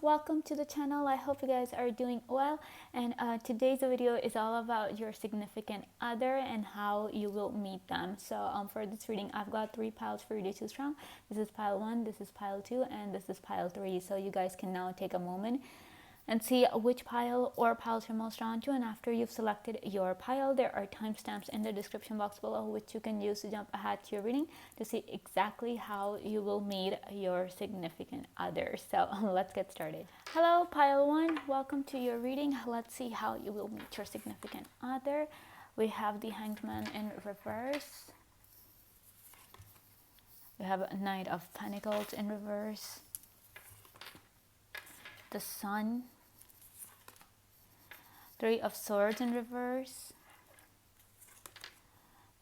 welcome to the channel. I hope you guys are doing well, and today's video is all about your significant other and how you will meet them. So for this reading, I've got 3 piles for you to choose from. This is pile 1, this is pile 2, and this is pile 3. So you guys can now take a moment and see which pile or piles you're most drawn to. And after you've selected your pile, there are timestamps in the description box below which you can use to jump ahead to your reading to see exactly how you will meet your significant other. So let's get started. Hello pile 1, welcome to your reading. Let's see how you will meet your significant other. We have the Hanged Man in reverse. We have a Knight of Pentacles in reverse. The Sun, 3 of Swords in reverse,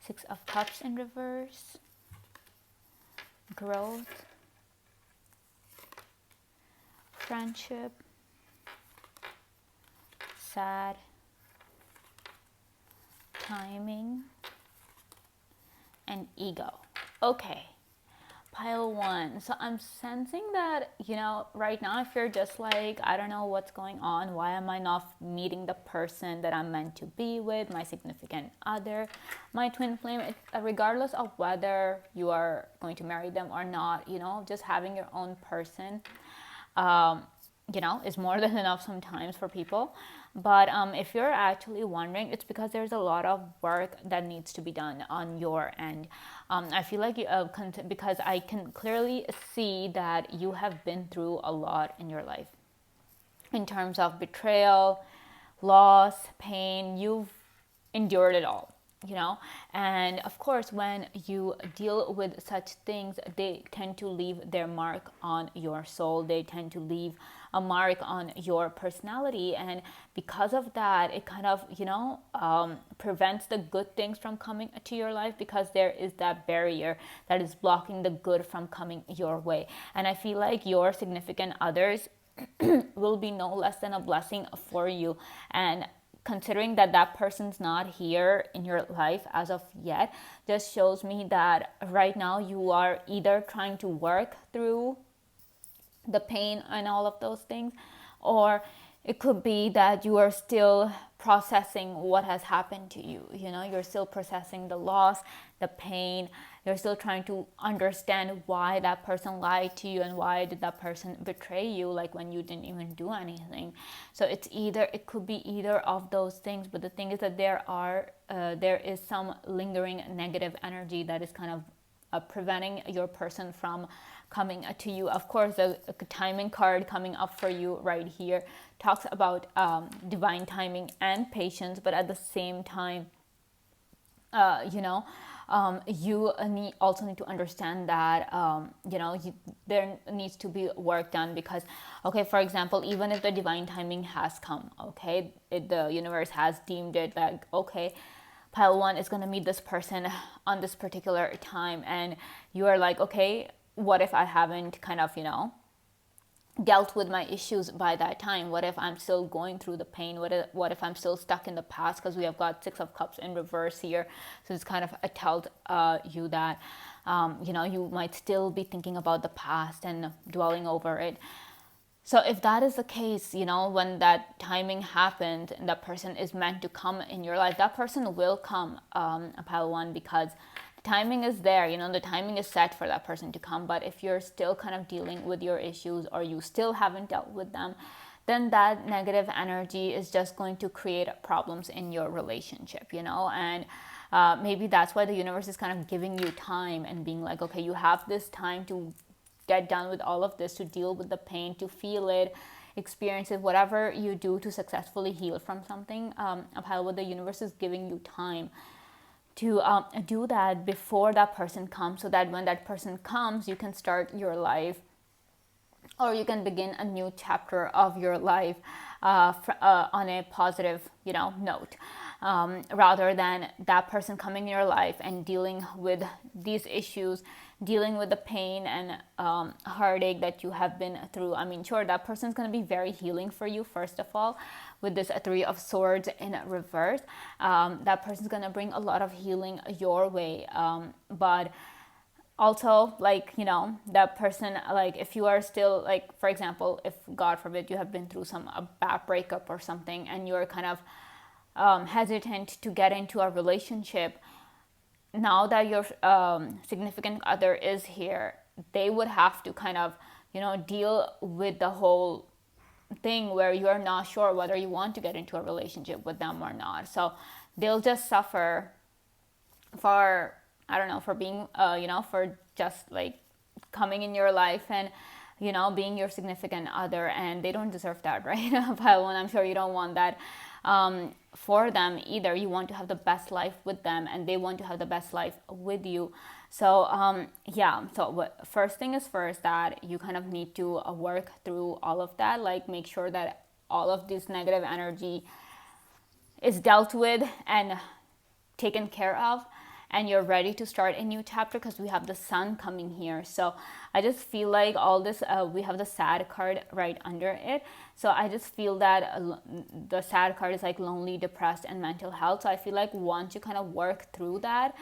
6 of Cups in reverse, Growth, Friendship, Sad, Timing, and Ego. Okay. Pile 1. So I'm sensing that, right now, if you're just like, I don't know what's going on, why am I not meeting the person that I'm meant to be with, my significant other, my twin flame, regardless of whether you are going to marry them or not, just having your own person, is more than enough sometimes for people. But if you're actually wondering, it's because there's a lot of work that needs to be done on your end. I feel like because I can clearly see that you have been through a lot in your life in terms of betrayal, loss, pain. You've endured it all. And of course, when you deal with such things, they tend to leave their mark on your soul. They tend to leave a mark on your personality, and because of that, it kind of prevents the good things from coming to your life, because there is that barrier that is blocking the good from coming your way. And I feel like your significant others will be no less than a blessing for you. And considering that that person's not here in your life as of yet, just shows me that right now you are either trying to work through the pain and all of those things, or it could be that you are still processing what has happened to you. You're still processing the loss, the pain. You're still trying to understand why that person lied to you and why did that person betray you, like when you didn't even do anything. So it could be either of those things. But the thing is that there is some lingering negative energy that is kind of preventing your person from coming to you. Of course, the timing card coming up for you right here talks about divine timing and patience, but at the same time, you also need to understand that there needs to be work done, because for example, even if the divine timing has come, the universe has deemed it like, pile 1 is going to meet this person on this particular time, and you are like, what if I haven't dealt with my issues by that time? What if I'm still going through the pain? What if I'm still stuck in the past? Because we have got 6 of Cups in reverse here. So it's kind of tells you that, you might still be thinking about the past and dwelling over it. So if that is the case, when that timing happened and that person is meant to come in your life, that person will come, pile 1, because timing is there, the timing is set for that person to come. But if you're still kind of dealing with your issues, or you still haven't dealt with them, then that negative energy is just going to create problems in your relationship, and maybe that's why the universe is kind of giving you time and being like, you have this time to get done with all of this, to deal with the pain, to feel it, experience it, whatever you do to successfully heal from something. What the universe is giving you time to do that before that person comes, so that when that person comes, you can start your life, or you can begin a new chapter of your life on a positive note, rather than that person coming in your life and dealing with these issues, dealing with the pain and heartache that you have been through. I mean, sure, that person's going to be very healing for you, first of all, with this 3 of Swords in reverse. That person's going to bring a lot of healing your way. But also, like, that person, like, if you are still, like, for example, if God forbid you have been through a bad breakup or something, and you're kind of hesitant to get into a relationship, now that your significant other is here, they would have to kind of, deal with the whole thing where you are not sure whether you want to get into a relationship with them or not. So they'll just suffer for, I don't know, for being, for just like coming in your life and, being your significant other, and they don't deserve that, right? But I'm sure you don't want that for them either. You want to have the best life with them, and they want to have the best life with you. So so first thing is first, that you kind of need to work through all of that, like make sure that all of this negative energy is dealt with and taken care of, and you're ready to start a new chapter, because we have the sun coming here. So I just feel like all this, we have the sad card right under it. So I just feel that the sad card is like lonely, depressed, and mental health. So I feel like once you kind of work through that,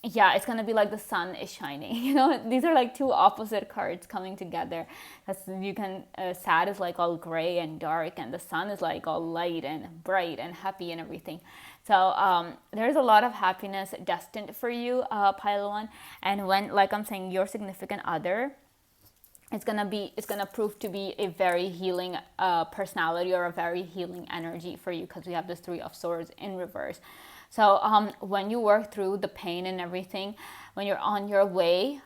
it's gonna be like the sun is shining. These are like two opposite cards coming together. That's, you can, sad is like all gray and dark, and the sun is like all light and bright and happy and everything. So there's a lot of happiness destined for you, pile one. And when, like I'm saying, your significant other, it's gonna prove to be a very healing personality, or a very healing energy for you, because we have this Three of Swords in reverse. So when you work through the pain and everything, when you're on your way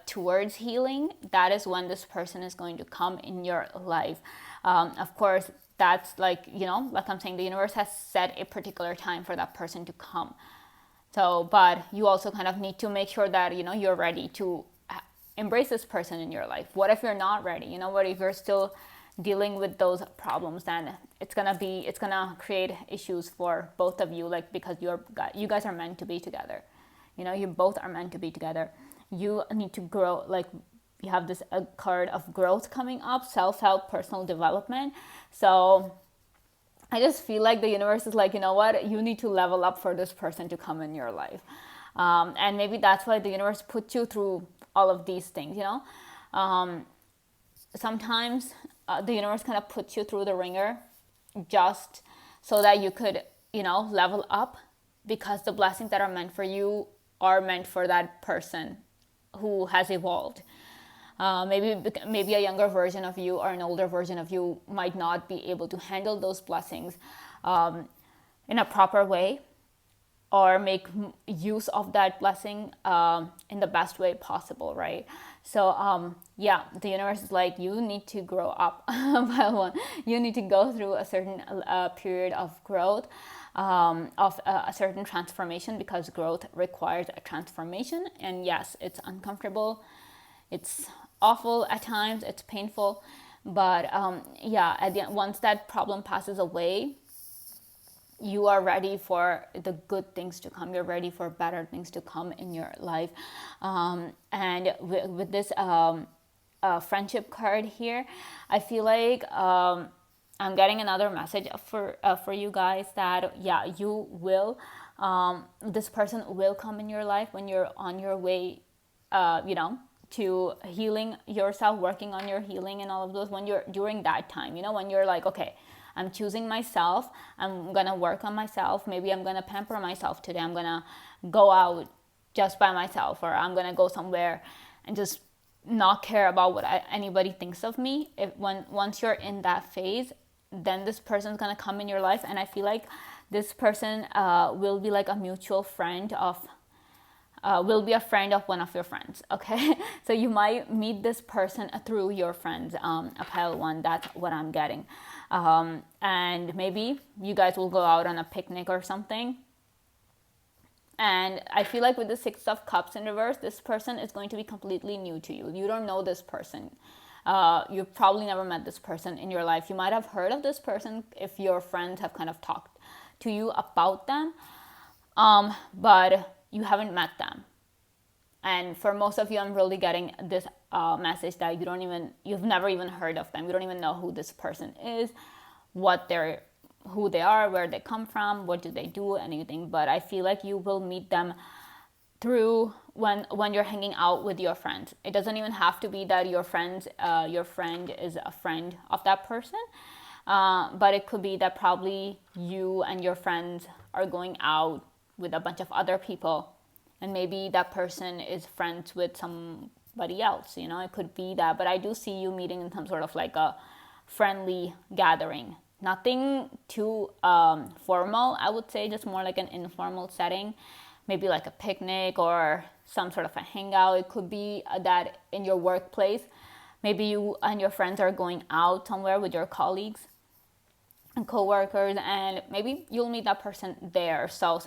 towards healing, that is when this person is going to come in your life. Of course, that's like, like I'm saying, the universe has set a particular time for that person to come. So, but you also kind of need to make sure that, you're ready to embrace this person in your life. What if you're not ready? What if you're still dealing with those problems? Then it's gonna create issues for both of you, like, because you guys are meant to be together. You both are meant to be together. You need to grow, like, you have this card of growth coming up, self-help, personal development. So I just feel like the universe is like, you know what, you need to level up for this person to come in your life. And maybe that's why the universe puts you through all of these things. Sometimes the universe kind of puts you through the ringer just so that you could, level up, because the blessings that are meant for you are meant for that person who has evolved. Maybe a younger version of you or an older version of you might not be able to handle those blessings in a proper way, or make use of that blessing in the best way possible, right? So the universe is like, you need to grow up. You need to go through a certain period of growth, of a certain transformation, because growth requires a transformation. And yes, it's uncomfortable, it's awful at times, it's painful, but at the end, once that problem passes away, you are ready for the good things to come. You're ready for better things to come in your life. And with this friendship card here, I feel like I'm getting another message for you guys, that you will, this person will come in your life when you're on your way, to healing yourself, working on your healing and all of those. When you're during that time, when you're like, okay, I'm choosing myself, I'm gonna work on myself, maybe I'm gonna pamper myself today, I'm gonna go out just by myself, or I'm gonna go somewhere and just not care about what anybody thinks of me. Once you're in that phase, then this person's gonna come in your life, and I feel like this person will be like a mutual friend of will be a friend of one of your friends, okay? So you might meet this person through your friends, a pile one, that's what I'm getting. And maybe you guys will go out on a picnic or something. And I feel like with the Six of Cups in reverse, this person is going to be completely new to you. You don't know this person. You've probably never met this person in your life. You might have heard of this person if your friends have kind of talked to you about them, but you haven't met them. And for most of you, I'm really getting this message that you've never even heard of them. You don't even know who this person is, who they are, where they come from, what do they do, anything. But I feel like you will meet them through when you're hanging out with your friends. It doesn't even have to be that your friend is a friend of that person, but it could be that probably you and your friends are going out with a bunch of other people, and maybe that person is friends with somebody else. It could be that, but I do see you meeting in some sort of like a friendly gathering. Nothing too formal, I would say, just more like an informal setting, maybe like a picnic or some sort of a hangout. It could be that in your workplace, maybe you and your friends are going out somewhere with your colleagues and coworkers, and maybe you'll meet that person there. So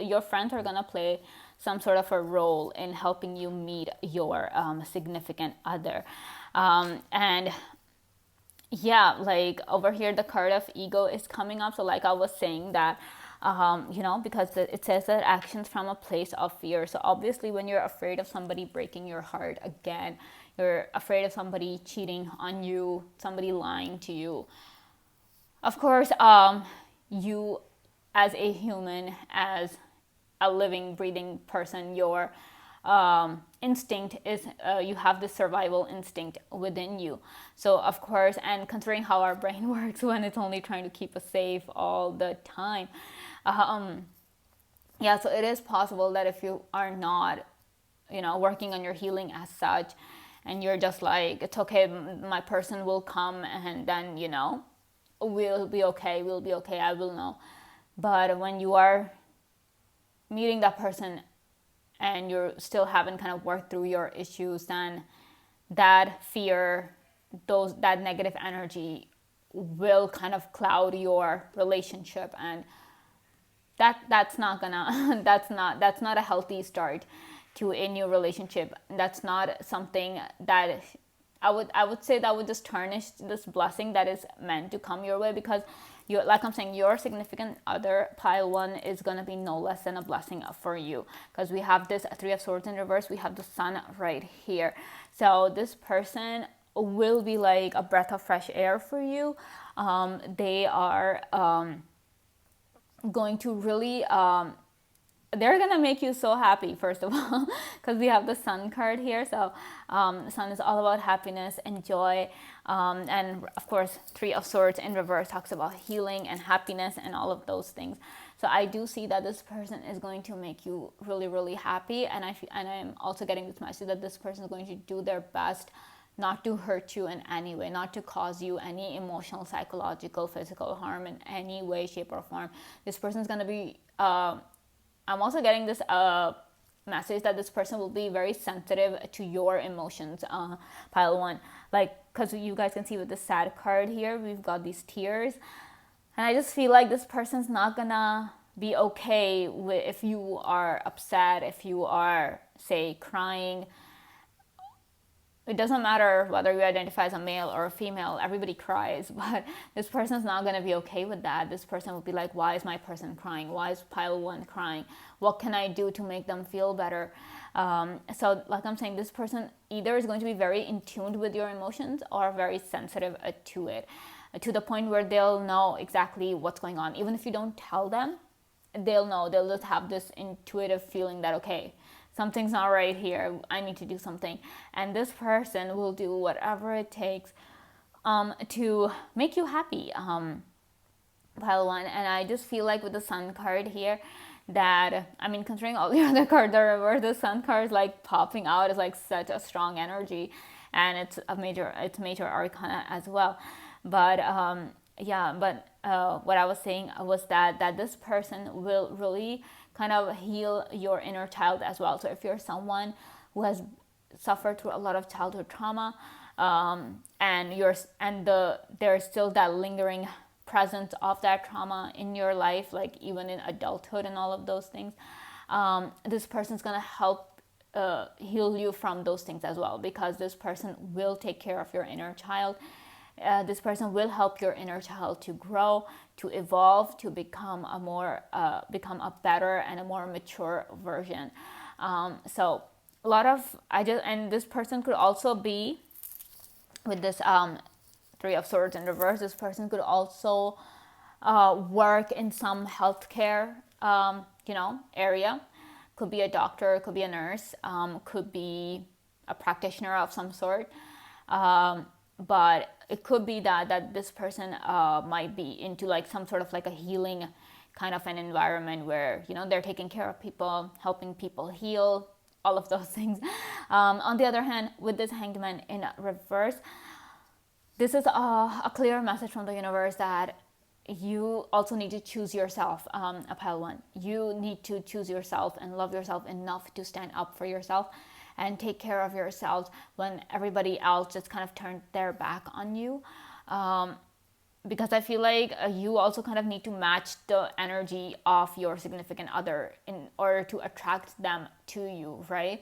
your friends are gonna play some sort of a role in helping you meet your significant other. And yeah, like over here the card of ego is coming up. So like I was saying that because it says that actions from a place of fear. So obviously when you're afraid of somebody breaking your heart again, you're afraid of somebody cheating on you, somebody lying to you, of course, you as a human, as a living, breathing person, your instinct is you have this survival instinct within you. So of course, and considering how our brain works when it's only trying to keep us safe all the time, yeah, so it is possible that if you are not working on your healing as such, and you're just like, it's okay, my person will come, and then we'll be okay, I will know. But when you are meeting that person and you still haven't kind of worked through your issues, then that fear, that negative energy will kind of cloud your relationship, and that's not gonna that's not a healthy start to a new relationship. That's not something that I would say that would just tarnish this blessing that is meant to come your way, because like I'm saying, your significant other, pile one, is going to be no less than a blessing for you, because we have this Three of Swords in reverse, we have the Sun right here. So this person will be like a breath of fresh air for you. They are going to really they're gonna make you so happy, first of all, because we have the Sun card here. So Sun is all about happiness and joy, and of course Three of Swords in reverse talks about healing and happiness and all of those things. So I do see that this person is going to make you really, really happy, and I'm also getting this message that this person is going to do their best not to hurt you in any way, not to cause you any emotional, psychological, physical harm in any way, shape, or form. This person is going to be I'm also getting this message that this person will be very sensitive to your emotions, pile one. Like, because you guys can see with the Sad card here, we've got these tears. And I just feel like this person's not gonna be okay if you are upset, if you are, say, crying. It doesn't matter whether you identify as a male or a female, everybody cries, but this person's not going to be okay with that. This person will be like, why is my person crying? Why is pile one crying? What can I do to make them feel better? So like I'm saying, this person either is going to be very in tune with your emotions or very sensitive to it, to the point where they'll know exactly what's going on. Even if you don't tell them, they'll know. They'll just have this intuitive feeling that, okay, something's not right here, I need to do something. And this person will do whatever it takes to make you happy, pile one. And I just feel like with the Sun card here, that, I mean, considering all the other cards are reversed, the Sun card is like popping out is like such a strong energy, and it's major arcana as well. But what I was saying was that this person will really kind of heal your inner child as well. So if you're someone who has suffered through a lot of childhood trauma, and there's still that lingering presence of that trauma in your life, like even in adulthood and all of those things, this person's gonna help heal you from those things as well, because this person will take care of your inner child. This person will help your inner child to grow, to evolve, to become a better and a more mature version. So a lot of and this person could also be with this Three of Swords in reverse. This person could also work in some healthcare area, Could be a doctor, could be a nurse, could be a practitioner of some sort. But it could be that this person might be into like some sort of like a healing kind of an environment where, you know, they're taking care of people, helping people heal, all of those things. On the other hand, with this Hanged Man in reverse, this is a clear message from the universe that you also need to choose yourself, a pile one. You need to choose yourself and love yourself enough to stand up for yourself and take care of yourselves when everybody else just kind of turned their back on you. Because I feel like you also kind of need to match the energy of your significant other in order to attract them to you, right?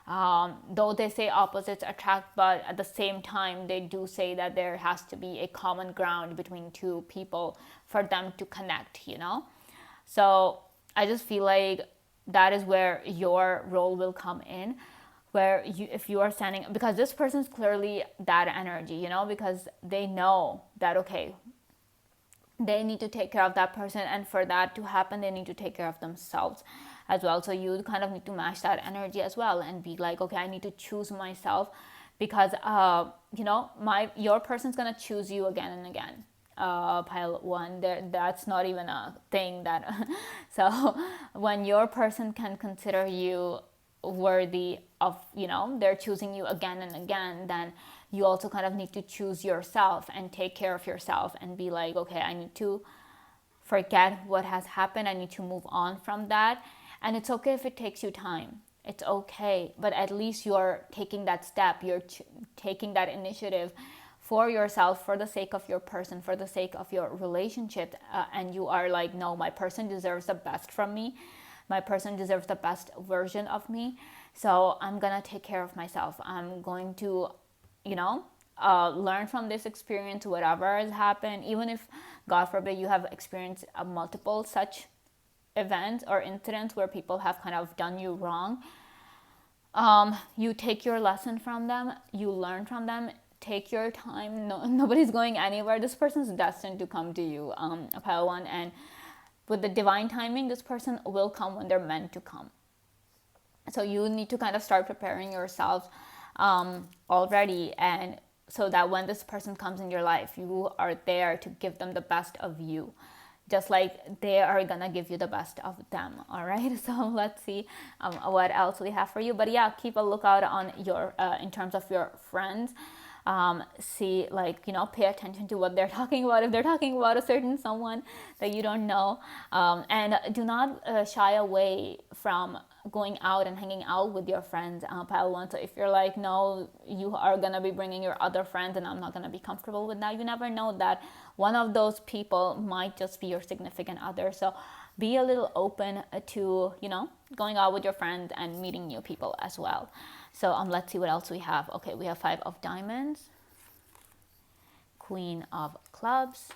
Though they say opposites attract, but at the same time, they do say that there has to be a common ground between two people for them to connect, you know? So I just feel like that is where your role will come in, where you, if you are standing, because this person's clearly that energy, you know, because they know that, okay, they need to take care of that person, and for that to happen they need to take care of themselves as well. So you kind of need to match that energy as well and be like, okay, I need to choose myself, because you know, your person's gonna choose you again and again. Pile one, there, that's not even a thing that so when your person can consider you worthy of, you know, they're choosing you again and again, then you also kind of need to choose yourself and take care of yourself and be like, okay, I need to forget what has happened, I need to move on from that. And it's okay if it takes you time, it's okay, but at least you're taking that step, you're taking that initiative for yourself, for the sake of your person, for the sake of your relationship. And you are like, no, my person deserves the best from me, my person deserves the best version of me, so I'm gonna take care of myself. I'm going to, you know, learn from this experience, whatever has happened, even if, God forbid, you have experienced multiple such events or incidents where people have kind of done you wrong. You take your lesson from them, you learn from them, take your time. No, nobody's going anywhere. This person's destined to come to you, a pile one, and with the divine timing, this person will come when they're meant to come. So you need to kind of start preparing yourself already, and so that when this person comes in your life, you are there to give them the best of you, just like they are gonna give you the best of them. All right, so let's see what else we have for you. But yeah, keep a lookout on your in terms of your friends. See, like, you know, pay attention to what they're talking about, if they're talking about a certain someone that you don't know. And do not shy away from going out and hanging out with your friends, pile one. So if you're like, no, you are gonna be bringing your other friends and I'm not gonna be comfortable with that, you never know that one of those people might just be your significant other. So be a little open to, you know, going out with your friends and meeting new people as well. So let's see what else we have. Okay, we have 5 of diamonds, Queen of clubs,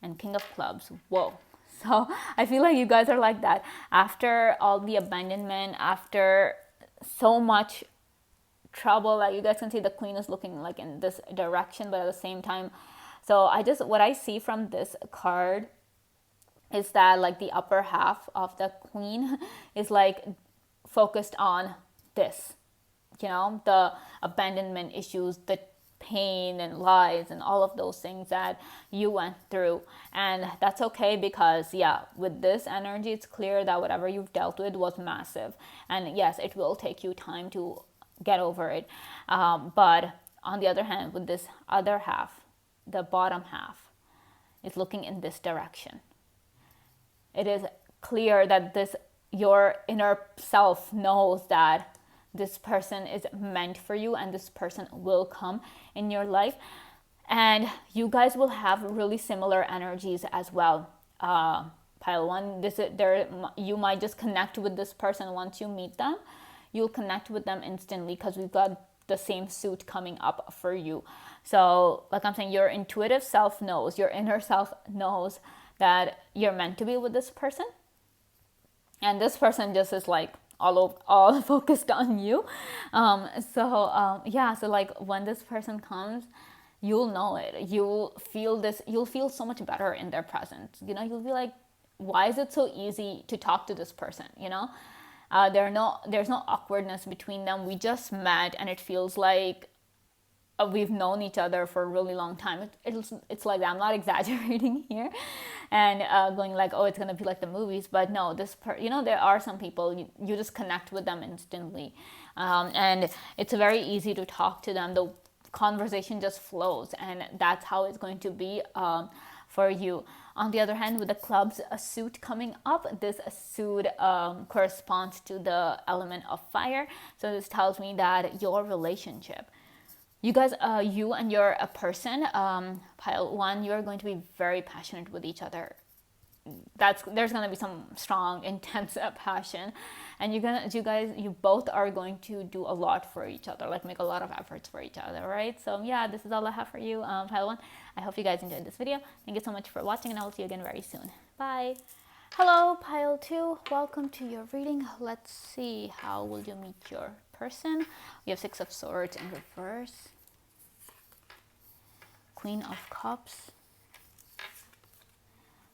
and King of clubs. Whoa. So I feel like you guys are like that. After all the abandonment, after so much trouble, like you guys can see the Queen is looking like in this direction, but at the same time, so what I see from this card is that like the upper half of the Queen is like focused on this, you know, the abandonment issues, the pain and lies and all of those things that you went through. And that's okay, because yeah, with this energy, it's clear that whatever you've dealt with was massive, and yes, it will take you time to get over it. But on the other hand, with this other half, the bottom half is looking in this direction. It is clear that this, your inner self knows that this person is meant for you and this person will come in your life, and you guys will have really similar energies as well. Pile one, you might just connect with this person once you meet them. You'll connect with them instantly because we've got the same suit coming up for you. So like I'm saying, your intuitive self knows, your inner self knows that you're meant to be with this person, and this person just is like all focused on you. So like when this person comes, you'll know it, you'll feel so much better in their presence. You know, you'll be like, why is it so easy to talk to this person, you know? There's no awkwardness between them. We just met and it feels like we've known each other for a really long time. It's like that. I'm not exaggerating here and going like, oh, it's going to be like the movies. But no, there are some people, you just connect with them instantly. And it's very easy to talk to them. The conversation just flows, and that's how it's going to be for you. On the other hand, with the clubs, a suit coming up, this suit corresponds to the element of fire. So this tells me that your relationship, you guys, you and your person, pile one, you're going to be very passionate with each other. There's gonna be some strong, intense passion, and you both are going to do a lot for each other, like make a lot of efforts for each other, right? So yeah, this is all I have for you, pile one. I hope you guys enjoyed this video. Thank you so much for watching, and I will see you again very soon. Bye. Hello, pile two. Welcome to your reading. Let's see, how will you meet your person? We have Six of Swords in reverse, Queen of Cups,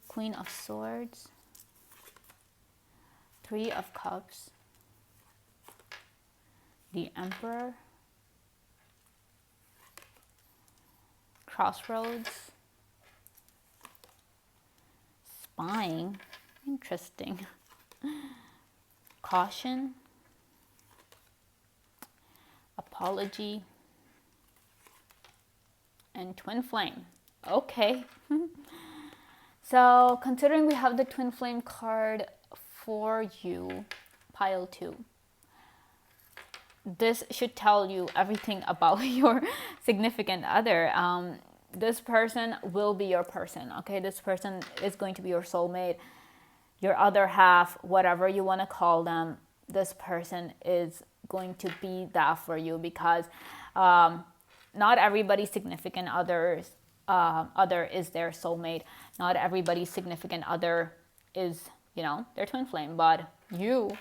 Queen of Swords, Three of Cups, the Emperor, Crossroads, Spying, interesting, Caution, Apology, and Twin Flame. Okay. So considering we have the Twin Flame card for you, pile two, this should tell you everything about your significant other. This person will be your person, okay? This person is going to be your soulmate, your other half, whatever you want to call them. This person is going to be that for you, because not everybody's significant other is their soulmate. Not everybody's significant other is, their twin flame. But you,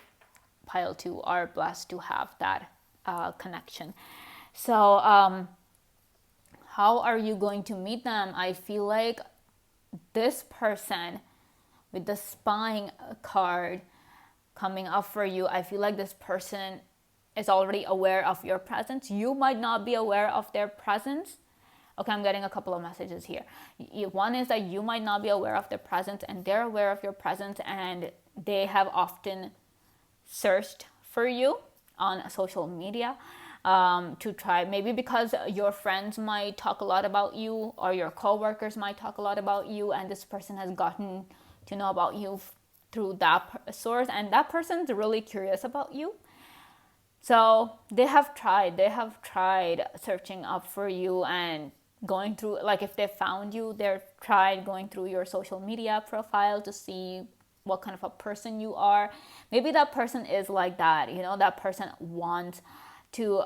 pile two, are blessed to have that connection. So how are you going to meet them? I feel like this person with the spying card coming up for you, I feel like this person is already aware of your presence. You might not be aware of their presence. Okay, I'm getting a couple of messages here. One is that you might not be aware of their presence, and they're aware of your presence, and they have often searched for you on social media to try, maybe because your friends might talk a lot about you, or your coworkers might talk a lot about you, and this person has gotten to know about you through that source, and that person's really curious about you. So they have tried searching up for you and going through, like if they found you, they've tried going through your social media profile to see what kind of a person you are. Maybe that person is like that, that person wants to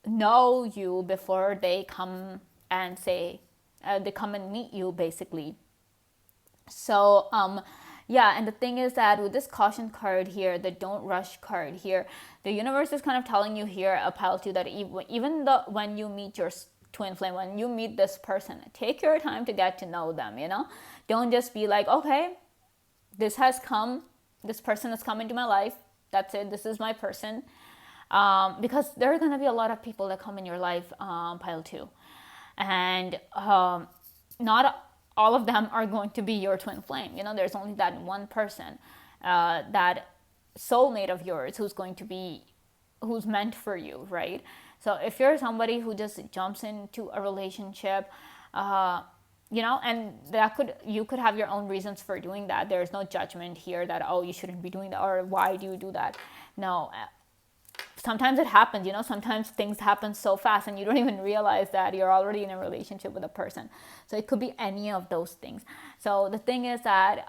know you before they come and say, they come and meet you, basically. So, yeah, and the thing is that with this caution card here, the don't rush card here, the universe is kind of telling you here, pile two, that even though when you meet your twin flame, when you meet this person, take your time to get to know them, Don't just be like, okay, this person has come into my life, that's it, this is my person. Because there are going to be a lot of people that come in your life, pile two. And not all of them are going to be your twin flame. There's only that one person, that soulmate of yours who's meant for you, right? So if you're somebody who just jumps into a relationship, and you could have your own reasons for doing that. There's no judgment here that, oh, you shouldn't be doing that, or why do you do that? No. Sometimes it happens, sometimes things happen so fast and you don't even realize that you're already in a relationship with a person. So it could be any of those things. So the thing is that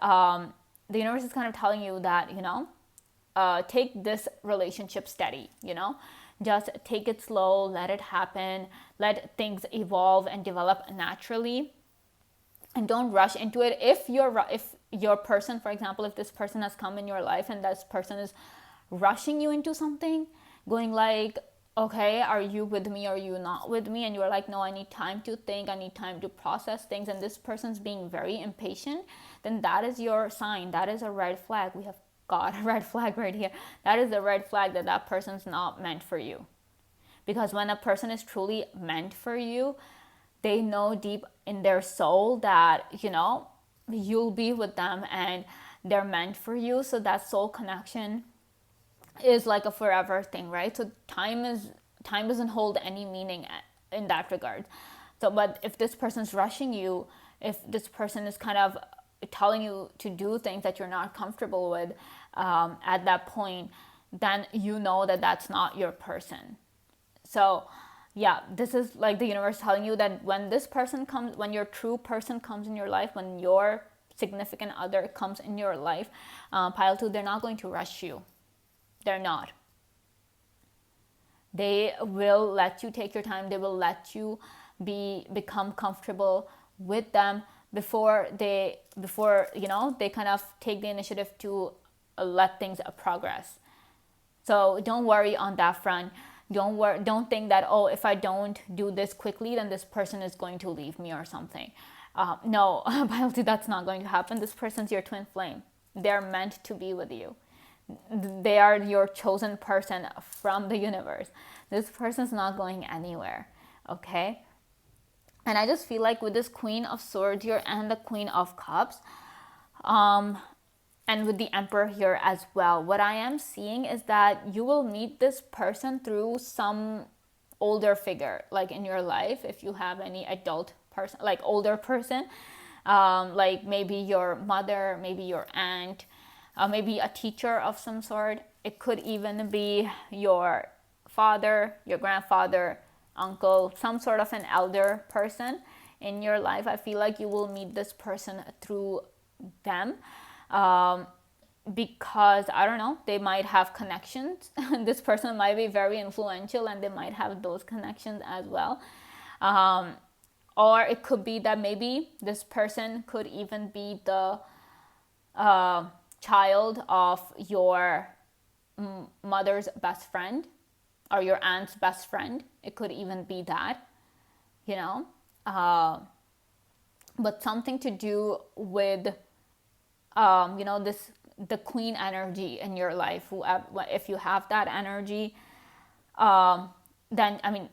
the universe is kind of telling you that, take this relationship steady, just take it slow, let it happen, let things evolve and develop naturally, and don't rush into it. If your person, for example, if this person has come in your life and this person is rushing you into something, going like, okay, are you with me, or are you not with me? And you're like, no, I need time to think, I need time to process things, and this person's being very impatient, then that is your sign. That is a red flag. We have God, a red flag right here. That is the red flag that that person's not meant for you. Because when a person is truly meant for you, they know deep in their soul that, you'll be with them and they're meant for you. So that soul connection is like a forever thing, right? So time doesn't hold any meaning in that regard. So, but if this person's rushing you, if this person is kind of telling you to do things that you're not comfortable with, at that point, then you know that that's not your person. So, yeah, this is like the universe telling you that when this person comes, when your true person comes in your life, when your significant other comes in your life, pile 2, they're not going to rush you. They're not. They will let you take your time. They will let you become comfortable with them before they kind of take the initiative to let things progress. So don't worry on that front. Don't think that, oh, if I don't do this quickly, then this person is going to leave me or something. No, biology, that's not going to happen. This person's your twin flame. They're meant to be with you. They are your chosen person from the universe. This person's not going anywhere, okay? And I just feel like with this Queen of Swords here and the Queen of Cups, and with the Emperor here as well, what I am seeing is that you will meet this person through some older figure, like in your life, if you have any adult person, like older person, like maybe your mother, maybe your aunt, maybe a teacher of some sort. It could even be your father, your grandfather, uncle, some sort of an elder person in your life. I feel like you will meet this person through them, because I don't know, they might have connections. This person might be very influential and they might have those connections as well. Or it could be that maybe this person could even be the child of your mother's best friend or your aunt's best friend. It could even be that, but something to do with, the queen energy in your life. If you have that energy, then, I mean,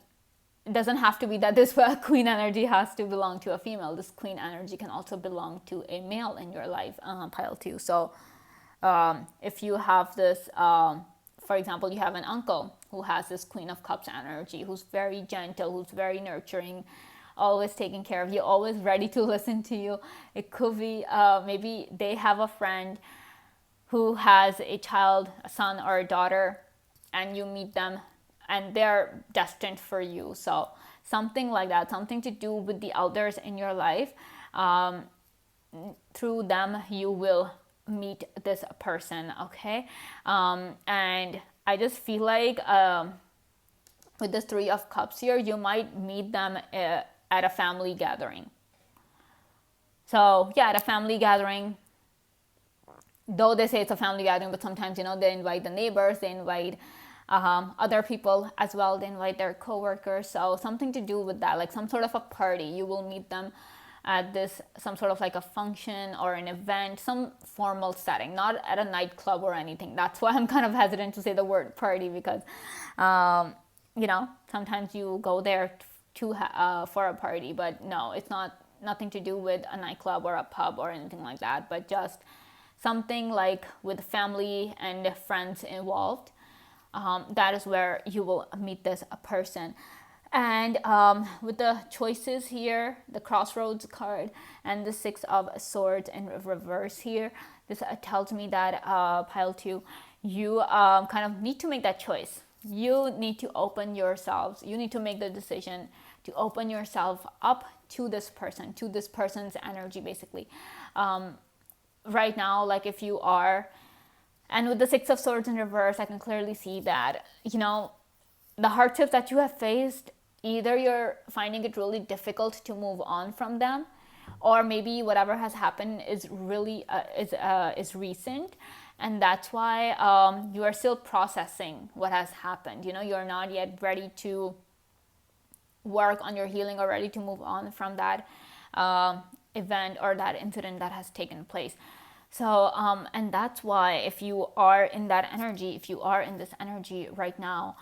it doesn't have to be that this queen energy has to belong to a female. This queen energy can also belong to a male in your life, pile 2. So if you have this, for example, you have an uncle who has this Queen of Cups energy, who's very gentle, who's very nurturing, always taking care of you, always ready to listen to you. It could be maybe they have a friend who has a child, a son or a daughter, and you meet them and they're destined for you. So something like that, something to do with the elders in your life. Through them, you will meet this person, okay? And I just feel like with this 3 of Cups here, you might meet them at a family gathering. So yeah, at a family gathering, though they say it's a family gathering, but sometimes, they invite the neighbors, they invite other people as well, they invite their co-workers. So something to do with that, like some sort of a party. You will meet them at this, some sort of like a function or an event, some formal setting, not at a nightclub or anything. That's why I'm kind of hesitant to say the word party, because sometimes you go there for a party, but no, it's nothing to do with a nightclub or a pub or anything like that, but just something like with family and friends involved. That is where you will meet this person. And with the choices here, the Crossroads card and the 6 of Swords in reverse here, this tells me that pile 2, you kind of need to make that choice. You need to open yourselves. You need to make the decision to open yourself up to this person, to this person's energy, basically. Right now, like if you are, and with the 6 of Swords in reverse, I can clearly see that, the hardships that you have faced, either you're finding it really difficult to move on from them, or maybe whatever has happened is really is recent, and that's why you are still processing what has happened. You're not yet ready to work on your healing or ready to move on from that event or that incident that has taken place. So and that's why if you are in that energy, if you are in this energy right now,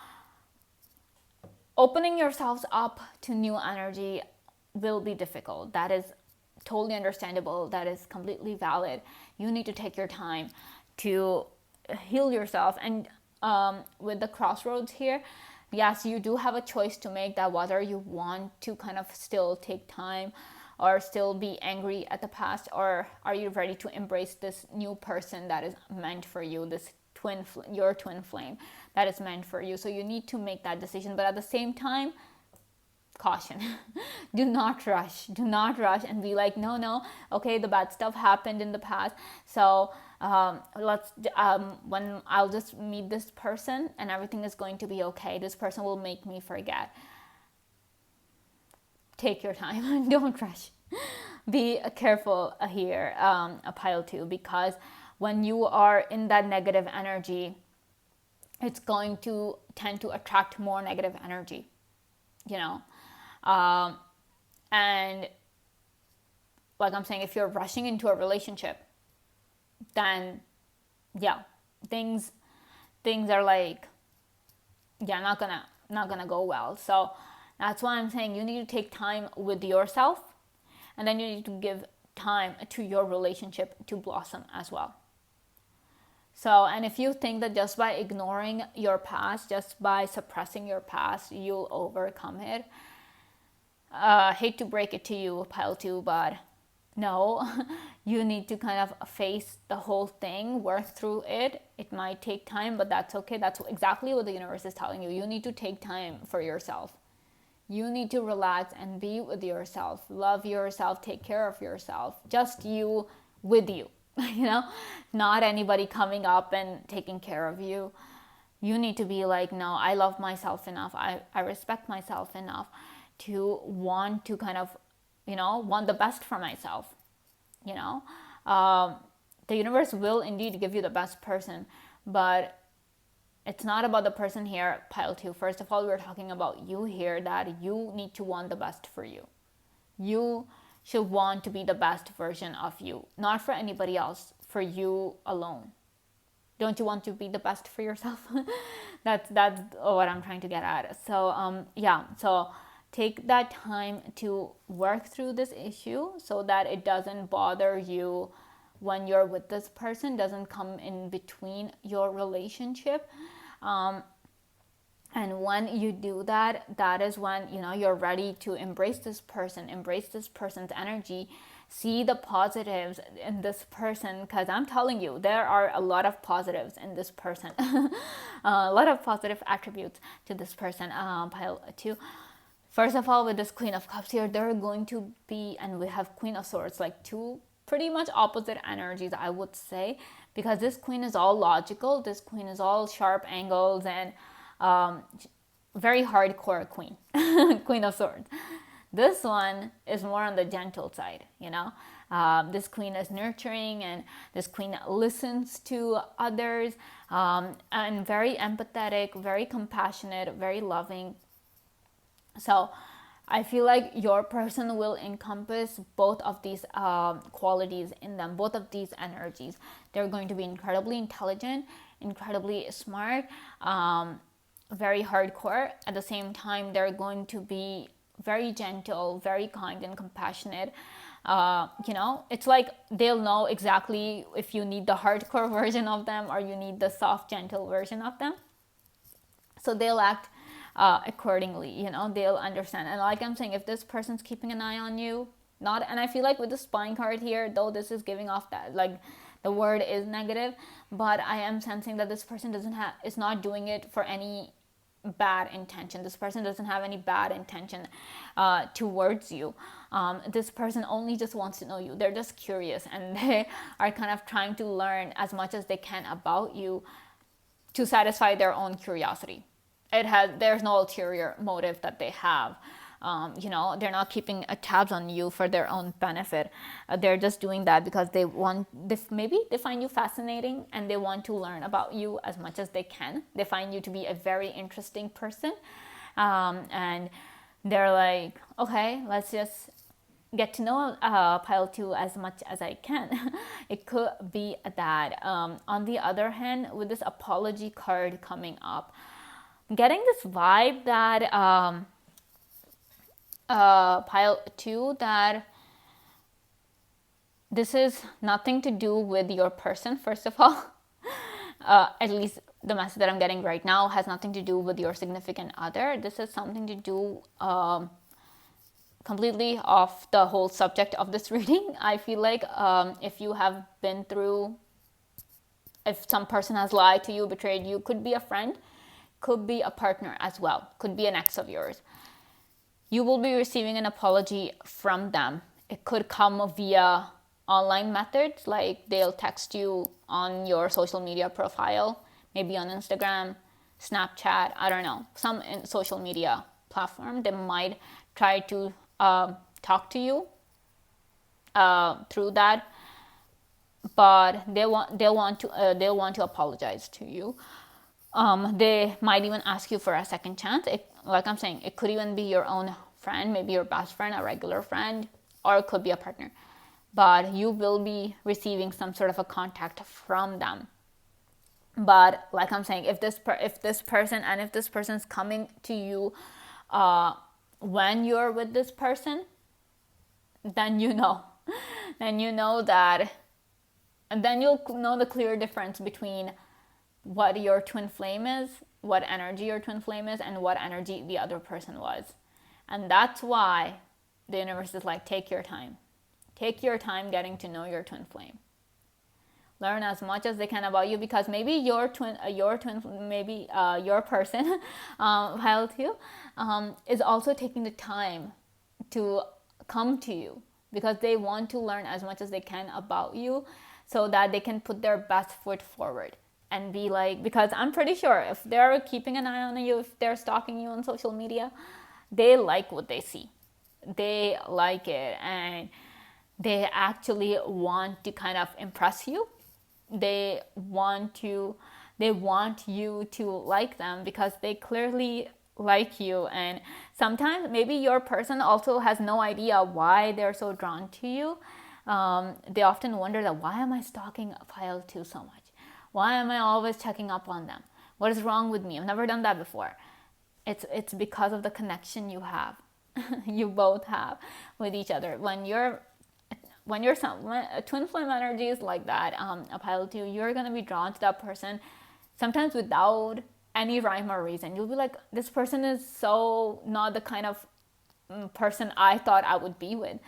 opening yourselves up to new energy will be difficult. That is totally understandable. That is completely valid. You need to take your time to heal yourself. And with the crossroads here, yes, you do have a choice to make, that whether you want to kind of still take time or still be angry at the past, or are you ready to embrace this new person that is meant for you, this your twin flame that is meant for you. So you need to make that decision, but at the same time, caution. Do not rush and be like, no, no, okay, the bad stuff happened in the past, so let's when I'll just meet this person and everything is going to be okay, this person will make me forget. Take your time. Don't rush. Be careful here, a pile two, because when you are in that negative energy, it's going to tend to attract more negative energy, you know. And like I'm saying, if you're rushing into a relationship, then yeah, things are like, yeah, not gonna go well. So that's why I'm saying you need to take time with yourself, and then you need to give time to your relationship to blossom as well. So, and if you think that just by ignoring your past, just by suppressing your past, you'll overcome it, hate to break it to you, pile two, but no, you need to kind of face the whole thing, work through it. It might take time, but that's okay. That's exactly what the universe is telling you. You need to take time for yourself. You need to relax and be with yourself, love yourself, take care of yourself. Just you with you, you know, not anybody coming up and taking care of you. You need to be like, no, I love myself enough. I respect myself enough to want to kind of, you know, want the best for myself, you know. The universe will indeed give you the best person, but it's not about the person here, pile two. First of all, we're talking about you here, that you need to want the best for you. You should want to be the best version of you, not for anybody else, for you alone. Don't you want to be the best for yourself? that's what I'm trying to get at. So yeah, so take that time to work through this issue so that it doesn't bother you when you're with this person, doesn't come in between your relationship. And when you do that, that is when, you know, you're ready to embrace this person, embrace this person's energy, see the positives in this person, because I'm telling you, there are a lot of positives in this person. A lot of positive attributes to this person. Pile two. First of all, with this Queen of Cups here, there are going to be, and we have Queen of Swords, like two pretty much opposite energies, I would say, because this Queen is all logical, this Queen is all sharp angles and very hardcore Queen, Queen of Swords. This one is more on the gentle side, you know. This Queen is nurturing, and this Queen listens to others, and very empathetic, very compassionate, very loving. So I feel like your person will encompass both of these qualities in them, both of these energies. They're going to be incredibly intelligent, incredibly smart, very hardcore. At the same time, they're going to be very gentle, very kind and compassionate. You know, it's like they'll know exactly if you need the hardcore version of them or you need the soft, gentle version of them. So they'll act accordingly, you know, they'll understand. And like I'm saying, if this person's keeping an eye on you, not, and I feel like with the spine card here, though this is giving off that, like, the word is negative, but I am sensing that this person is not doing it for any bad intention. This person doesn't have any bad intention towards you. This person only just wants to know you. They're just curious, and they are kind of trying to learn as much as they can about you to satisfy their own curiosity. There's no ulterior motive that they have. You know, they're not keeping tabs on you for their own benefit. They're just doing that because maybe they find you fascinating and they want to learn about you as much as they can. They find you to be a very interesting person, and they're like, okay, let's just get to know pile 2 as much as I can. It could be that. On the other hand, with this apology card coming up, getting this vibe that pile 2, that this is nothing to do with your person, first of all. At least the message that I'm getting right now has nothing to do with your significant other. This is something to do completely off the whole subject of this reading. I feel like if you have been through, if some person has lied to you, betrayed you, could be a friend, could be a partner as well, could be an ex of yours, you will be receiving an apology from them. It could come via online methods, like they'll text you on your social media profile, maybe on Instagram, Snapchat, I don't know, some social media platform. They might try to talk to you through that, but they'll want to apologize to you. They might even ask you for a second chance. Like I'm saying, it could even be your own friend, maybe your best friend, a regular friend, or it could be a partner. But you will be receiving some sort of a contact from them. But like I'm saying, if this person's coming to you when you're with this person, then you know that, and then you'll know the clear difference between what your twin flame is, what energy your twin flame is, and what energy the other person was. And that's why the universe is like, take your time. Take your time getting to know your twin flame. Learn as much as they can about you, because maybe your person, pile 2, is also taking the time to come to you, because they want to learn as much as they can about you, so that they can put their best foot forward and be like, because I'm pretty sure if they're keeping an eye on you, if they're stalking you on social media, they like what they see. They like it, and they actually want to kind of impress you. They want you to like them, because they clearly like you. And sometimes maybe your person also has no idea why they're so drawn to you. They often wonder that, why am I stalking pile 2 so much? Why am I always checking up on them? What is wrong with me? I've never done that before. It's because of the connection you have, you both have with each other. When twin flame energy is like that, a pile 2, you're gonna be drawn to that person, sometimes without any rhyme or reason. You'll be like, this person is so not the kind of person I thought I would be with.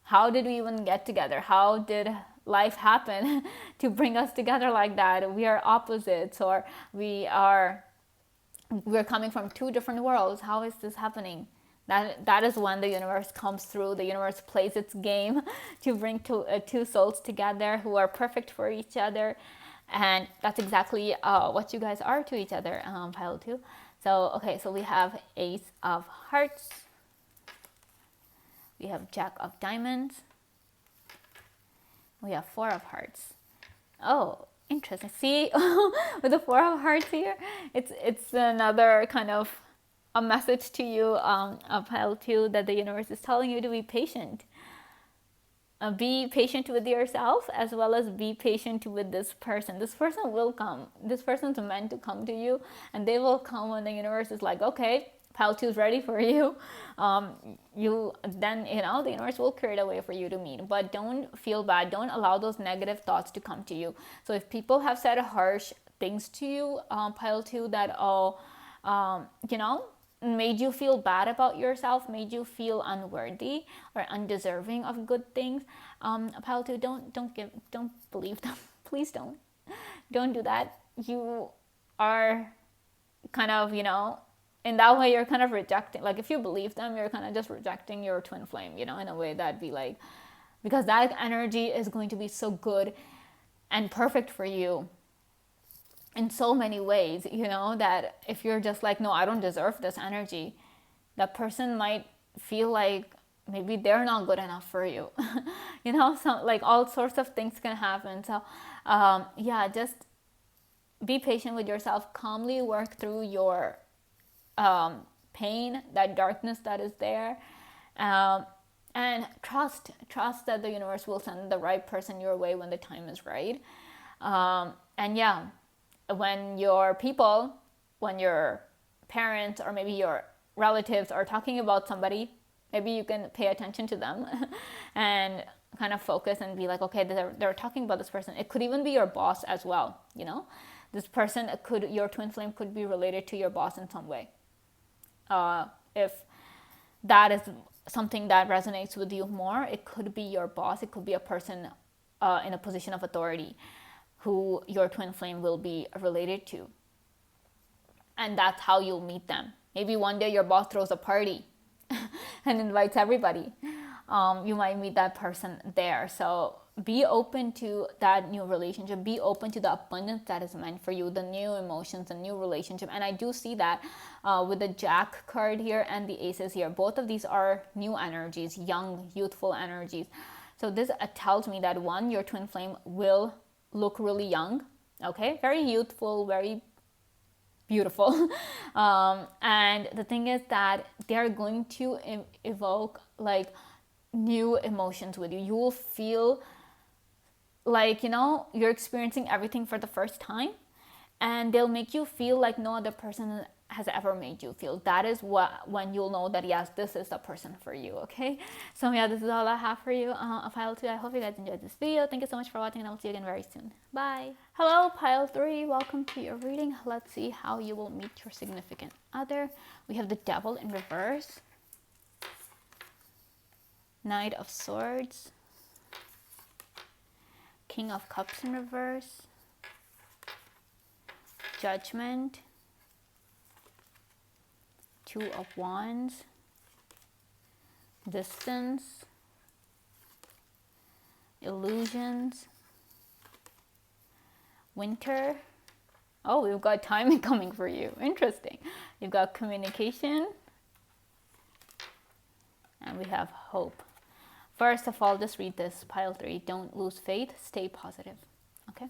How did we even get together? How did life happen to bring us together like that? We are opposites, or we're coming from 2 different worlds. How is this happening? That is when the universe comes through. The universe plays its game to bring two souls together who are perfect for each other. And that's exactly what you guys are to each other, pile 2. So, okay, so we have Ace of Hearts. We have Jack of Diamonds. We have Four of Hearts. Oh, interesting. See, with the Four of Hearts here, it's another kind of a message to you, a pile 2, that the universe is telling you to be patient. Be patient with yourself, as well as be patient with this person. This person will come. This person's meant to come to you, and they will come when the universe is like, okay, pile 2 is ready for you. The universe will create a way for you to meet. But don't feel bad. Don't allow those negative thoughts to come to you. So if people have said harsh things to you, pile 2, that made you feel bad about yourself, made you feel unworthy or undeserving of good things, pile 2, don't believe them. Please don't do that. You are kind of, in that way, you're kind of rejecting, like if you believe them, you're kind of just rejecting your twin flame, in a way that'd be like, because that energy is going to be so good and perfect for you in so many ways, that if you're just like, no, I don't deserve this energy, that person might feel like maybe they're not good enough for you. So like all sorts of things can happen. So just be patient with yourself, calmly work through your pain, that darkness that is there, And trust that the universe will send the right person your way when the time is right. And yeah, when your people, when your parents or maybe your relatives are talking about somebody, maybe you can pay attention to them and kind of focus and be like, okay, they're talking about this person. It could even be your boss as well, you know. This person could, your twin flame could be related to your boss in some way. If that is something that resonates with you more, it could be your boss, it could be a person in a position of authority who your twin flame will be related to. And that's how you'll meet them. Maybe one day your boss throws a party and invites everybody. You might meet that person there. So be open to that new relationship. Be open to the abundance that is meant for you, the new emotions, the new relationship. And I do see that with the Jack card here and the Aces here. Both of these are new energies, young, youthful energies. So this tells me that one, your twin flame will look really young, okay? Very youthful, very beautiful. And the thing is that they're going to evoke like new emotions with you. You will feel like, you know, you're experiencing everything for the first time, and they'll make you feel like no other person has ever made you feel. That is when you'll know that yes, this is the person for you. Okay, so yeah, this is all I have for you, pile 2. I hope you guys enjoyed this video. Thank you so much for watching, and I'll see you again very soon. Bye. Hello, pile 3, welcome to your reading. Let's see how you will meet your significant other. We have the Devil in reverse, Knight of Swords, King of Cups in reverse, Judgment, Two of Wands, Distance, Illusions, Winter. Oh, we've got timing coming for you. Interesting. You've got Communication, and we have Hope. First of all, just read this, pile 3. Don't lose faith. Stay positive. Okay?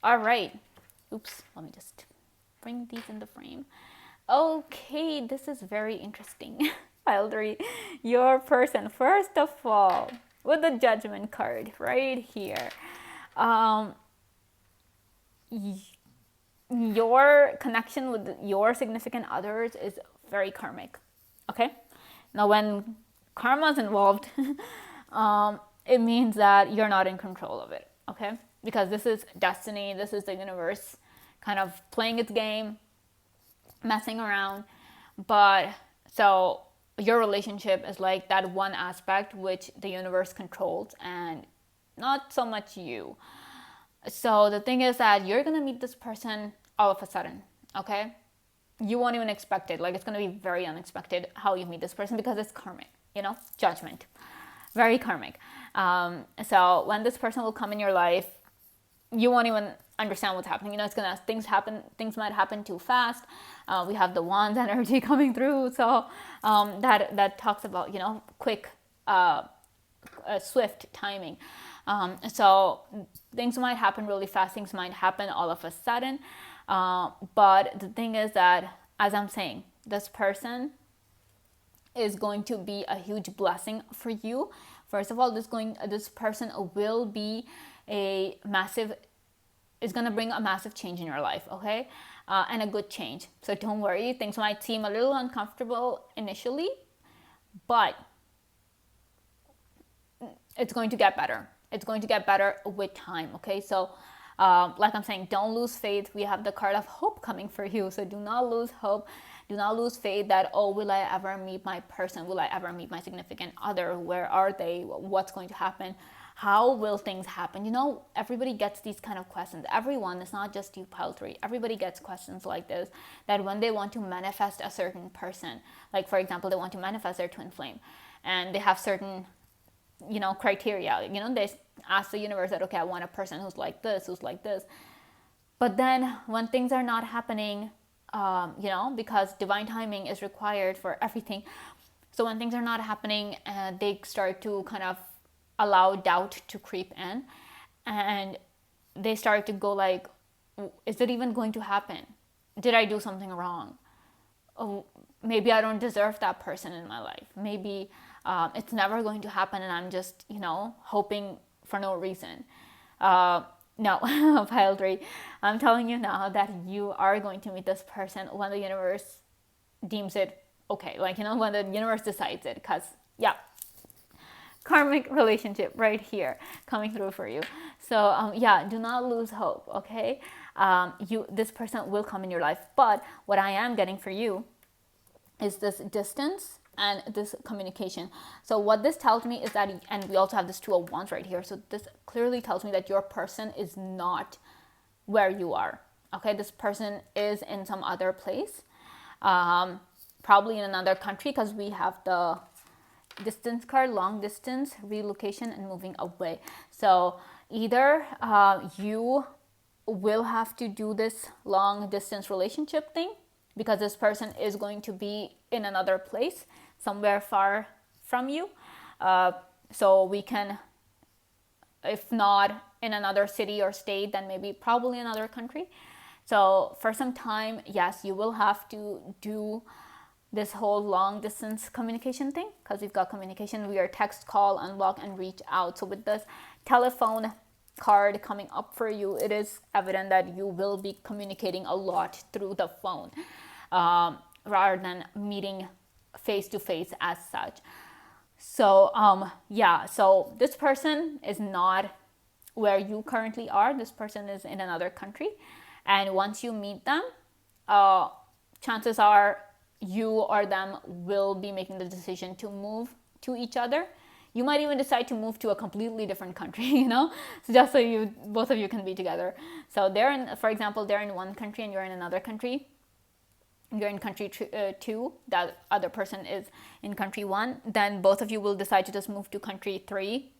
All right. Oops. Let me just bring these in the frame. Okay. This is very interesting. Pile 3. Your person, first of all, with the Judgment card right here. Your connection with your significant others is very karmic. Okay? Now, when karma is involved, it means that you're not in control of it, okay? Because this is destiny, this is the universe kind of playing its game, messing around. But so your relationship is like that one aspect which the universe controls and not so much you. So the thing is that you're gonna meet this person all of a sudden, okay? You won't even expect it. Like, it's going to be very unexpected how you meet this person because it's karmic, you know, judgment, very karmic. So when this person will come in your life, you won't even understand what's happening. You know, it's going to, things might happen too fast. We have the Wands energy coming through. So that talks about, you know, quick, swift timing. So things might happen really fast. Things might happen all of a sudden. But the thing is that, as I'm saying, this person is going to be a huge blessing for you. First of all, this person will be is going to bring a massive change in your life, okay? And a good change. So don't worry, things might seem a little uncomfortable initially, but it's going to get better. It's going to get better with time, okay? So like I'm saying, don't lose faith. We have the card of hope coming for you. So do not lose hope. Do not lose faith that, oh, will I ever meet my person? Will I ever meet my significant other? Where are they? What's going to happen? How will things happen? You know, everybody gets these kind of questions. Everyone, it's not just you, pile 3. Everybody gets questions like this, that when they want to manifest a certain person, like for example, they want to manifest their twin flame, and they have certain, you know, criteria. You know, they ask the universe that, okay, I want a person who's like this, who's like this. But then when things are not happening, you know, because divine timing is required for everything. So when things are not happening, they start to kind of allow doubt to creep in, and they start to go like, is it even going to happen? Did I do something wrong? Oh, maybe I don't deserve that person in my life. Maybe it's never going to happen and I'm just, hoping for no reason. No, pile 3. I'm telling you now that you are going to meet this person when the universe deems it okay. Like, when the universe decides it. Because, yeah, karmic relationship right here coming through for you. So yeah, do not lose hope, okay? This person will come in your life. But what I am getting for you is this distance and this communication. So what this tells me is that, and we also have this 2 of Wands right here, so this clearly tells me that your person is not where you are. Okay, this person is in some other place, probably in another country, because we have the distance card, long distance, relocation, and moving away. So either you will have to do this long distance relationship thing, because this person is going to be in another place, somewhere far from you. So we can, if not in another city or state, then maybe probably another country. So for some time, yes, you will have to do this whole long distance communication thing, because we've got communication, we are text, call, unblock, and reach out. So with this telephone card coming up for you, it is evident that you will be communicating a lot through the phone, rather than meeting face to face as such. So yeah, so this person is not where you currently are. This person is in another country, and once you meet them, chances are you or them will be making the decision to move to each other. You might even decide to move to a completely different country, so just so both of you can be together. So for example, they're in one country and you're in another country. You're in country 2, that other person is in country 1, then both of you will decide to just move to country 3.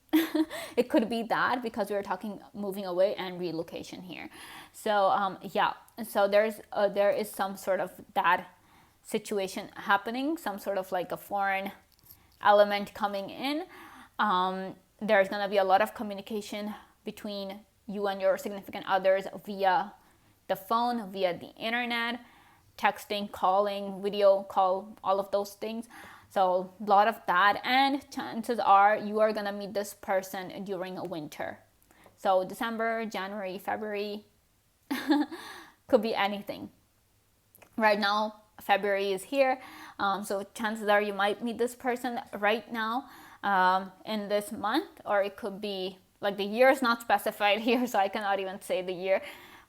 It could be that, because we were talking moving away and relocation here. So yeah, so there is some sort of that situation happening, some sort of like a foreign element coming in. There's going to be a lot of communication between you and your significant others via the phone, via the internet, texting, calling, video call, all of those things. So a lot of that, and chances are you are going to meet this person during a winter. So December, January, February, could be anything. Right now, February is here, so chances are you might meet this person right now, in this month, or it could be, like, the year is not specified here, so I cannot even say the year.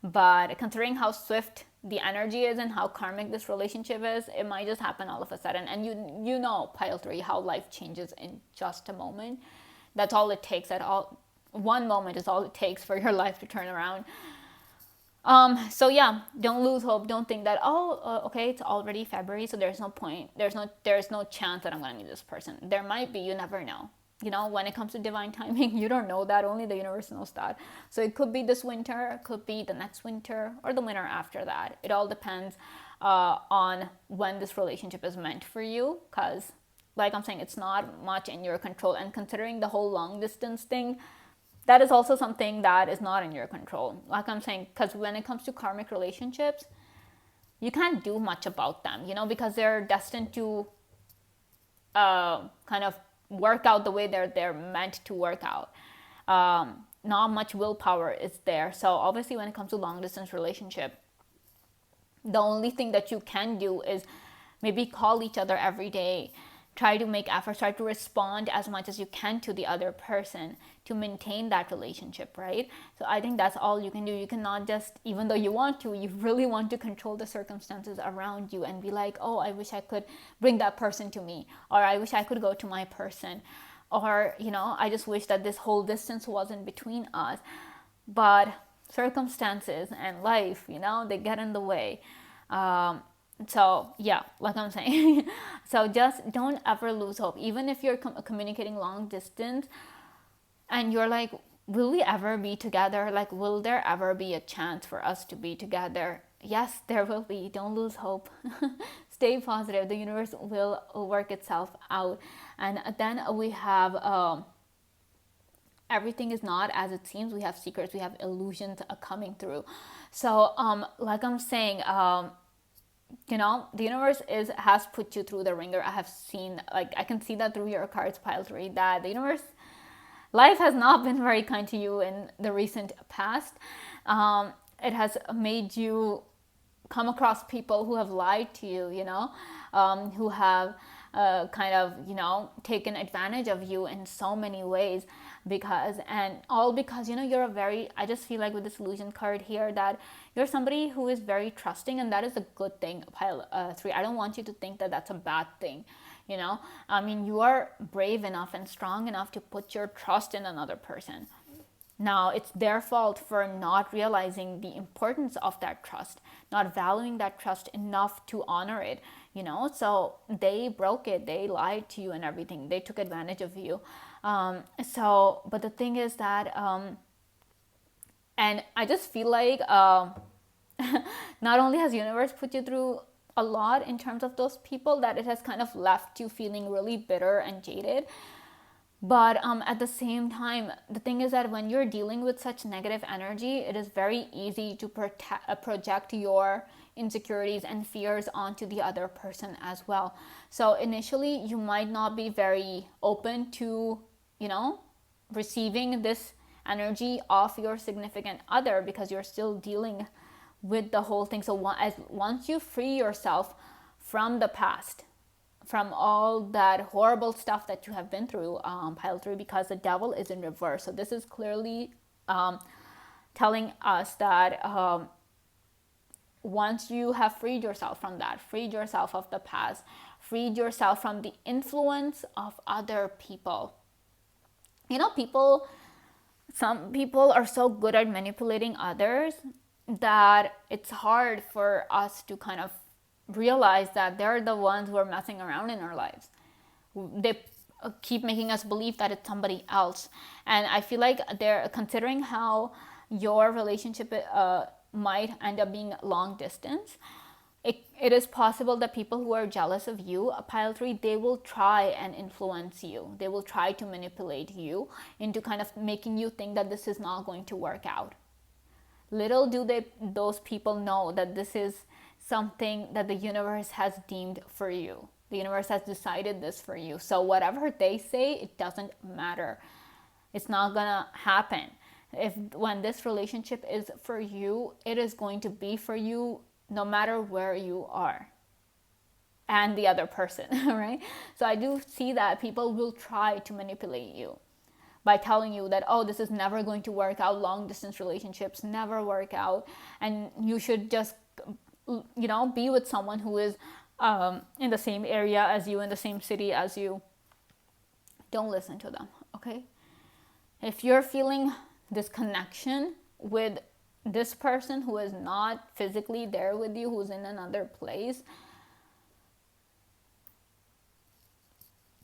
But considering how swift the energy is and how karmic this relationship is, it might just happen all of a sudden. And you know, pile 3, how life changes in just a moment. That's all it takes. One moment is all it takes for your life to turn around. So yeah, don't lose hope. Don't think that, okay, it's already February, so there's no point. There's no chance that I'm going to meet this person. There might be, you never know. When it comes to divine timing, you don't know that. Only the universe knows that. So it could be this winter, it could be the next winter, or the winter after that. It all depends on when this relationship is meant for you, because, like I'm saying, it's not much in your control. And considering the whole long distance thing, that is also something that is not in your control. Like I'm saying, because when it comes to karmic relationships, you can't do much about them, because they're destined to kind of work out the way they're meant to work out. Not much willpower is there. So obviously when it comes to long distance relationship, the only thing that you can do is maybe call each other every day, try to make efforts, try to respond as much as you can to the other person to maintain that relationship, right? So I think that's all you can do. You cannot just, even though you really want to control the circumstances around you and be like, oh, I wish I could bring that person to me, or I wish I could go to my person, or, I just wish that this whole distance wasn't between us. But circumstances and life, they get in the way. So yeah, like I'm saying, so just don't ever lose hope. Even if you're communicating long distance and you're like, will we ever be together? Like, will there ever be a chance for us to be together? Yes, there will be. Don't lose hope. Stay positive. The universe will work itself out. And then we have everything is not as it seems. We have secrets, we have illusions coming through. So like I'm saying, the universe is has put you through the ringer. I have seen, like, I can see that through your cards, pile 3, that the universe, life has not been very kind to you in the recent past. It has made you come across people who have lied to you, who have kind of, taken advantage of you in so many ways, because you're a very, I just feel like with this illusion card here that you're somebody who is very trusting, and that is a good thing, pile 3. I don't want you to think that that's a bad thing. I mean, you are brave enough and strong enough to put your trust in another person. Now, it's their fault for not realizing the importance of that trust, not valuing that trust enough to honor it, So they broke it, they lied to you and everything, they took advantage of you. But the thing is that, and I just feel like not only has the universe put you through a lot in terms of those people, that it has kind of left you feeling really bitter and jaded. But at the same time, the thing is that when you're dealing with such negative energy, it is very easy to project your insecurities and fears onto the other person as well. So initially, you might not be very open to, receiving this energy of your significant other, because you're still dealing with the whole thing. So once you free yourself from the past, from all that horrible stuff that you have been through, pile 3, because the devil is in reverse. So this is clearly telling us that once you have freed yourself from that, freed yourself of the past, freed yourself from the influence of other people. Some people are so good at manipulating others that it's hard for us to kind of realize that they're the ones who are messing around in our lives. They keep making us believe that it's somebody else. And I feel like they're considering how your relationship might end up being long distance. It is possible that people who are jealous of you, pile 3, they will try and influence you. They will try to manipulate you into kind of making you think that this is not going to work out. Little do those people know that this is something that the universe has deemed for you. The universe has decided this for you. So whatever they say, it doesn't matter. It's not gonna happen. When this relationship is for you, it is going to be for you no matter where you are and the other person, right? So I do see that people will try to manipulate you by telling you that, oh, this is never going to work out, long distance relationships never work out, and you should just be with someone who is in the same area as you, in the same city as you. Don't listen to them, okay? If you're feeling this connection with this person who is not physically there with you, who's in another place,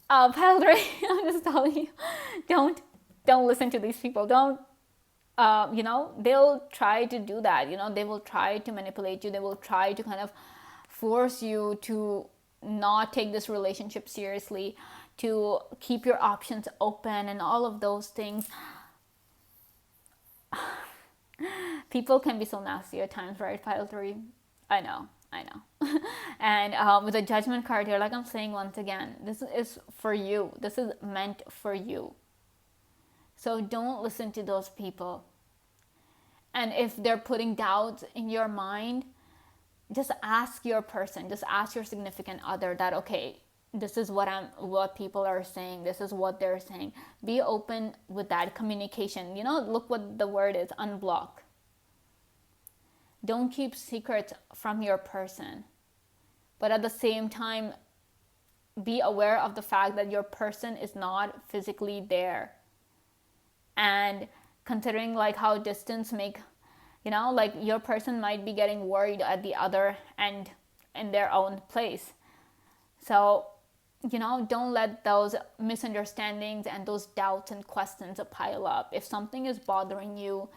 pile 3, I'm just telling you, don't listen to these people. Don't, they'll try to do that. They will try to manipulate you. They will try to kind of force you to not take this relationship seriously, to keep your options open and all of those things. People can be so nasty at times, right, pile 3? I know. And with the Judgment card here, like I'm saying once again, this is for you. This is meant for you. So don't listen to those people. And if they're putting doubts in your mind, just ask your person, just ask your significant other that, okay, this is what people are saying, this is what they're saying. Be open with that communication. Look what the word is, unblock. Don't keep secrets from your person. But at the same time, be aware of the fact that your person is not physically there. And considering like how distance make, like your person might be getting worried at the other end in their own place. So, don't let those misunderstandings and those doubts and questions pile up. If something is bothering you,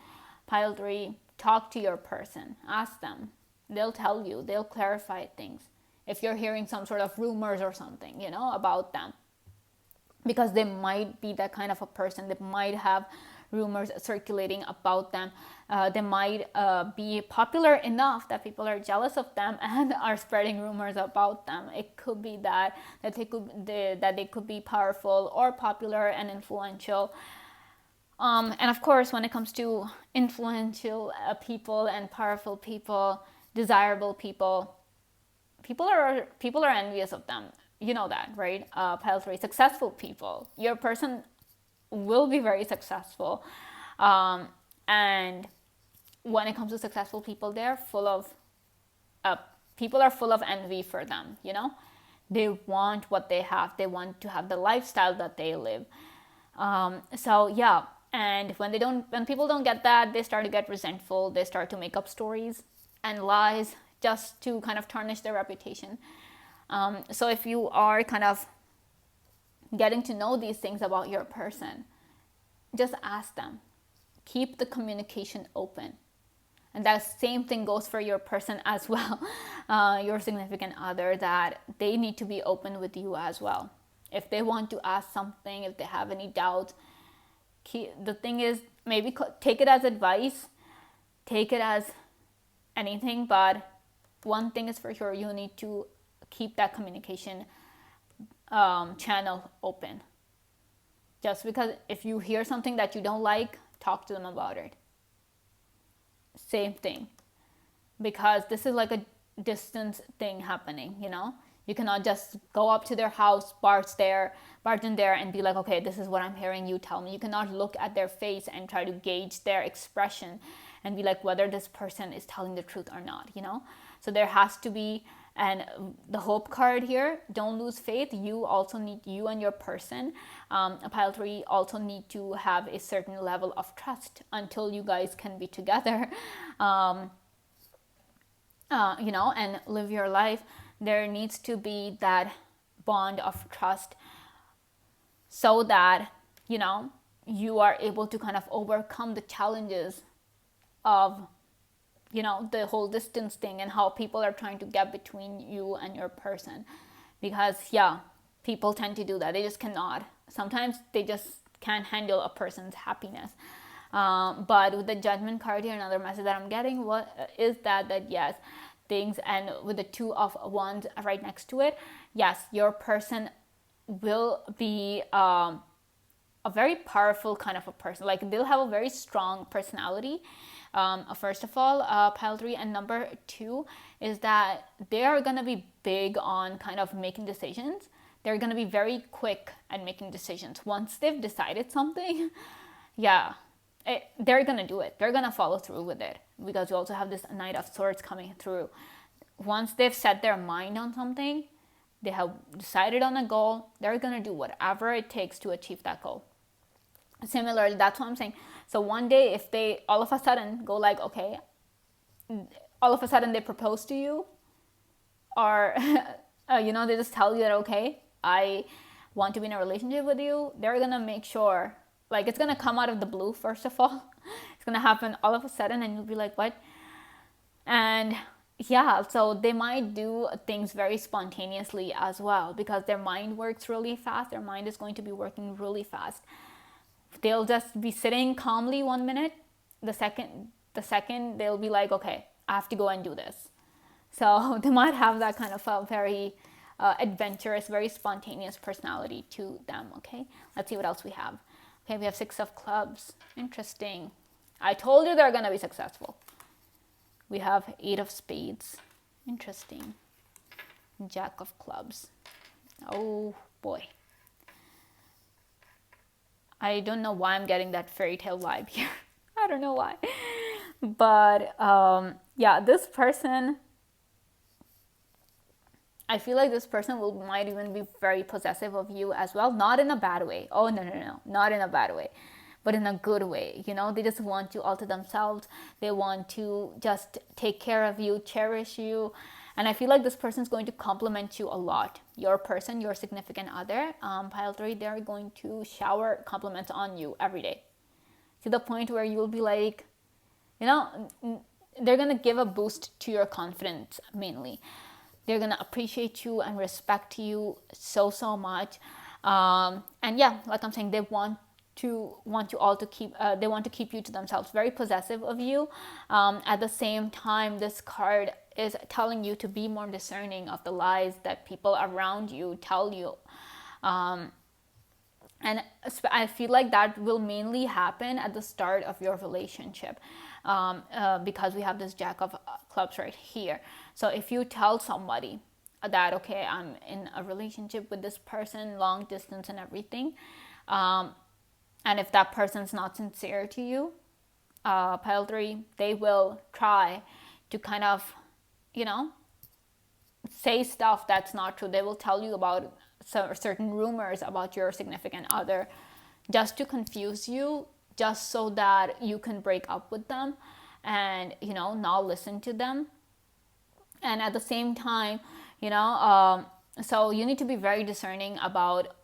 pile 3, talk to your person, ask them. They'll tell you, they'll clarify things. If you're hearing some sort of rumors or something, about them. Because they might be that kind of a person. They might have rumors circulating about them. They might be popular enough that people are jealous of them and are spreading rumors about them. It could be that they could be powerful or popular and influential. And of course, when it comes to influential people and powerful people, desirable people, people are envious of them. You know that, right? Pile 3, successful people. Your person will be very successful, and when it comes to successful people, they're full of people are full of envy for them. They want what they have. They want to have the lifestyle that they live. So yeah, and when people don't get that, they start to get resentful. They start to make up stories and lies just to kind of tarnish their reputation. So if you are kind of getting to know these things about your person, just ask them. Keep the communication open. And that same thing goes for your person as well, your significant other, that they need to be open with you as well. If they want to ask something, if they have any doubt, the thing is, maybe take it as advice, take it as anything, but one thing is for sure, you need to keep that communication channel open. Just because if you hear something that you don't like, talk to them about it. Same thing. Because this is like a distance thing happening, You cannot just go up to their house, barge in there and be like, okay, this is what I'm hearing, you tell me. You cannot look at their face and try to gauge their expression and be like whether this person is telling the truth or not, So there has to be, and the hope card here, don't lose faith. You and your person, Pile 3, also need to have a certain level of trust until you guys can be together, and live your life. There needs to be that bond of trust so that, you are able to kind of overcome the challenges of the whole distance thing and how people are trying to get between you and your person. Because people tend to do that. They just cannot. Sometimes they just can't handle a person's happiness. But with the Judgment card here, another message that I'm getting is that yes, things, and with the Two of Wands right next to it, yes, your person will be a very powerful kind of a person. Like, they'll have a very strong personality. First of all, Pile 3, and number 2 is that they are going to be big on kind of making decisions. They're going to be very quick at making decisions. Once they've decided something, they're going to do it. They're going to follow through with it, because you also have this Knight of Swords coming through. Once they've set their mind on something, they have decided on a goal, they're going to do whatever it takes to achieve that goal. Similarly, that's what I'm saying. So one day, if they all of a sudden go like, okay, all of a sudden they propose to you, or they just tell you that, okay, I want to be in a relationship with you, they're gonna make sure, like, it's gonna come out of the blue. First of all, it's gonna happen all of a sudden, and you'll be like, what? And so they might do things very spontaneously as well, because their mind works really fast. Their mind is going to be working really fast. They'll just be sitting calmly 1 minute. The second they'll be like, okay, I have to go and do this. So they might have that kind of a very adventurous, very spontaneous personality to them. Okay, let's see what else we have. Okay, we have 6 of Clubs. Interesting. I told you they're gonna be successful. We have 8 of Spades. Interesting. Jack of Clubs. Oh boy. I don't know why I'm getting that fairy tale vibe here. I don't know why. But this person, I feel like this person might even be very possessive of you as well. Not in a bad way. Oh, no. Not in a bad way. But in a good way. They just want you all to themselves. They want to just take care of you, cherish you. And I feel like this person is going to compliment you a lot. Your person, your significant other, Pile 3, they're going to shower compliments on you every day. To the point where you'll be like, they're going to give a boost to your confidence mainly. They're going to appreciate you and respect you so much. Like I'm saying, they want to want you all to keep, they want to keep you to themselves, very possessive of you. At the same time, this card is telling you to be more discerning of the lies that people around you tell you. And I feel like that will mainly happen at the start of your relationship, because we have this Jack of Clubs right here. So if you tell somebody that, okay, I'm in a relationship with this person, long distance and everything, and if that person's not sincere to you, pile 3, they will try to kind of, say stuff that's not true. They will tell you about certain rumors about your significant other, just to confuse you, just so that you can break up with them and, not listen to them. And at the same time, so you need to be very discerning about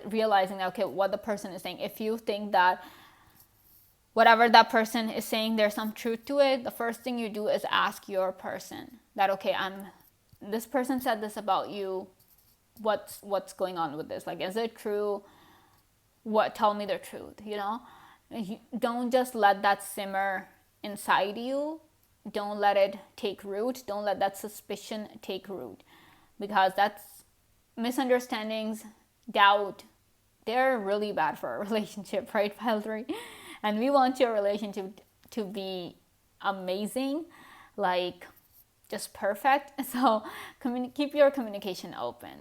realizing that, okay, what the person is saying. If you think that whatever that person is saying, there's some truth to it, the first thing you do is ask your person that, okay, this person said this about you. What's going on with this? Like, is it true? Tell me the truth, don't just let that simmer inside you. Don't let it take root. Don't let that suspicion take root, because that's misunderstandings, doubt, they're really bad for a relationship, right, pile 3? And we want your relationship to be amazing, like just perfect. So keep your communication open,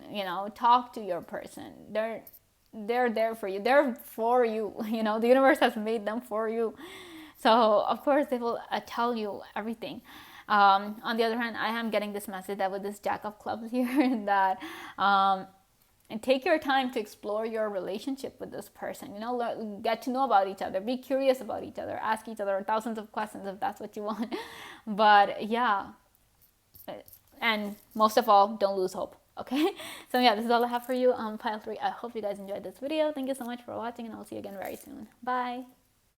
talk to your person. They're there for you. They're for you. The universe has made them for you. So of course they will tell you everything. On the other hand, I am getting this message that with this Jack of Clubs here, that and take your time to explore your relationship with this person. Get to know about each other, be curious about each other, ask each other thousands of questions if that's what you want. But yeah, and most of all, don't lose hope. Okay, so yeah, this is all I have for you on pile 3. I hope you guys enjoyed this video. Thank you so much for watching, and I'll see you again very soon. Bye.